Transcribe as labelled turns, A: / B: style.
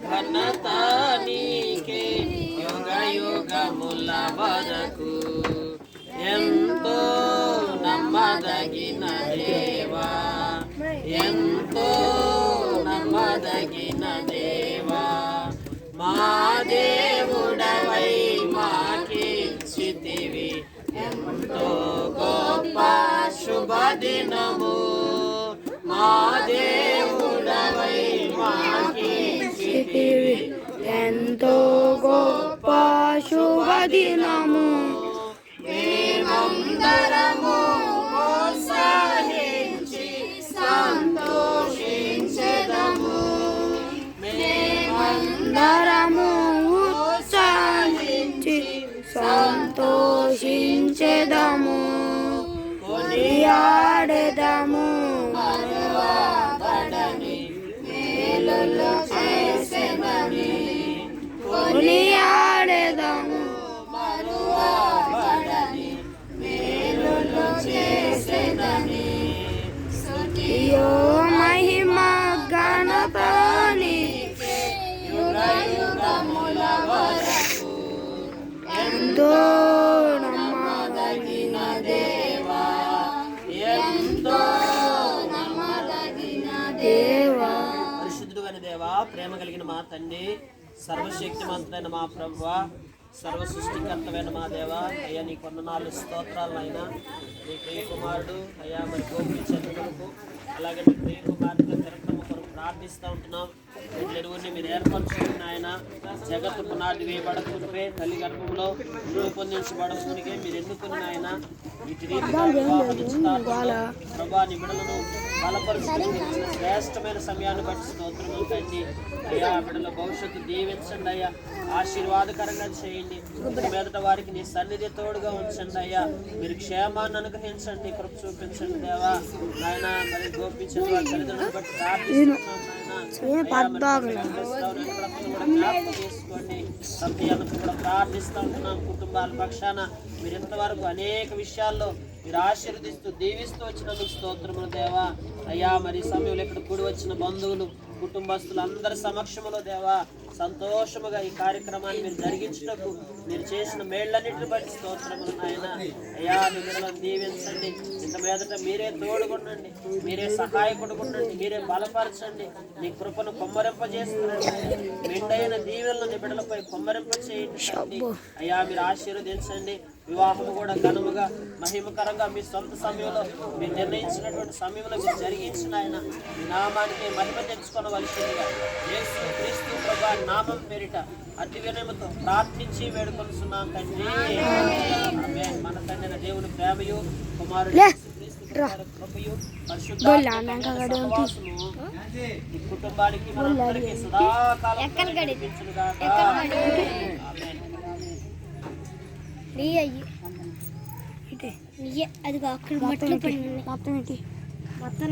A: ఘనత నీకే యుగ యుగముల వరకు ఎంతో నమ్మదగిన దేవా ఎంతో నమ్మదగిన దేవా మా దేవుడవై మాకిచ్చితివి ఎంతో గొప్ప శుభదినము మా దేవుడవై మాకిచ్చితివి
B: ఎంతో గొప్ప శుభదినము
A: మేమందరము ప్రోత్సహించి సంతోషించెదము
B: మేమందరము ఉత్సాహించి సంతోషించెదము కొనియాడెదము
A: మరువబడని మేలులు చేసెనని
B: కొనియాడెదము
A: మరువబడని మేలులు చేసెనని
B: స్తుతియో మహిమ ఘనత నీకే
A: యుగ యుగముల వరకు
B: ఎంతో
A: నమ్మదగిన దేవా ఎంతో నమ్మదగిన
B: దేవా
A: పరిశుద్ధుడు అని దేవా ప్రేమ కలిగిన మా తండ్రి సర్వశక్తిమంతుడైన మా ప్రభువా సర్వ సృష్టికర్తమైన మా దేవ అయ్యా నీ కొందనాలు స్తోత్రాలు అయినా నీ ప్రియ కుమారుడు అయ్యా మరి గోపించండి కొరకు అలాగే నీ ప్రియ కుమారుడు తిరగటము కొరకు ప్రార్థిస్తూ ఉంటున్నాం ఎరువుని మీరు ఏర్పరచుకున్న ఆయన జగత్తు పునాది వేయబడకుంటే తల్లి గర్భంలో రూపొందించబడకునికే మీరు ఎన్నుకున్న ఆయన ఇటు రీతిగా ప్రభా నీ బిడలను బలపరుచుకుని శ్రేష్టమైన సమయాన్ని బట్టి స్తోత్రములు తండ్రి అయ్యా బిడ్డల భవిష్యత్తు దీవించండి అయ్యా ఆశీర్వాదకరంగా చేయండి మీదట వారికి నీ సన్నిధి తోడుగా ఉంచండి అయ్యా మీరు క్షేమాన్ని అనుగ్రహించండి కృప చూపించండి దేవా నాయన మరి గోపించండి వారి తల్లిదండ్రులను బట్టి తీసుకోండి సత్యాలకు కూడా ప్రార్థిస్తూ ఉంటున్నాం కుటుంబాల పక్షాన మీరు ఇంతవరకు అనేక విషయాల్లో మీరు ఆశీర్వదిస్తూ దీవిస్తూ వచ్చినందుకు స్తోత్రములు దేవా అయ్యా మరి సమయంలో ఇక్కడ కూడి వచ్చిన బంధువులు కుటుంబస్తులు అందరి సమక్షంలో దేవా సంతోషముగా ఈ కార్యక్రమాన్ని మీరు జరిగించుటకు మీరు చేసిన మేళ్లన్నింటిని బట్టి స్తోత్రములు నాయన అయ్యా మిమ్మల్ని దీవించండి ఇంత మీదట మీరే తోడుకుండండి మీరే సహాయపడుకుండండి మీరే బలపరచండి నీ కృపను కొమ్మరింపజేస్తుండండి మెండైన దీవెలను నీ బిడ్డలపై కొమ్మరింప చేయండి అయ్యా మీరు ఆశీర్వదించండి వివాహము కూడా ఘనముగా మహిమకరంగా మీ సొంత సమయంలో మీరు నిర్ణయించినటువంటి సమయంలో మీరు జరిగించిన ఆయన మీ నామానికి మహిమ తెచ్చుకోవలసిందిగా యేసు క్రీస్తు ప్రభు నామం పేరిట అతి వినయముతో ప్రార్థించి వేడుకొనుచున్నాం తండ్రి ఆమేన్. మన తండ్రి దేవుని ప్రేమయు కుమారుడు కృపయు పరిశుద్ధ ఈ కుటుంబానికి మనందరికీ సదాకాలం కనిపించునుగాక.
B: ఆమేన్. అది అక్కడ మొత్తం మొత్తం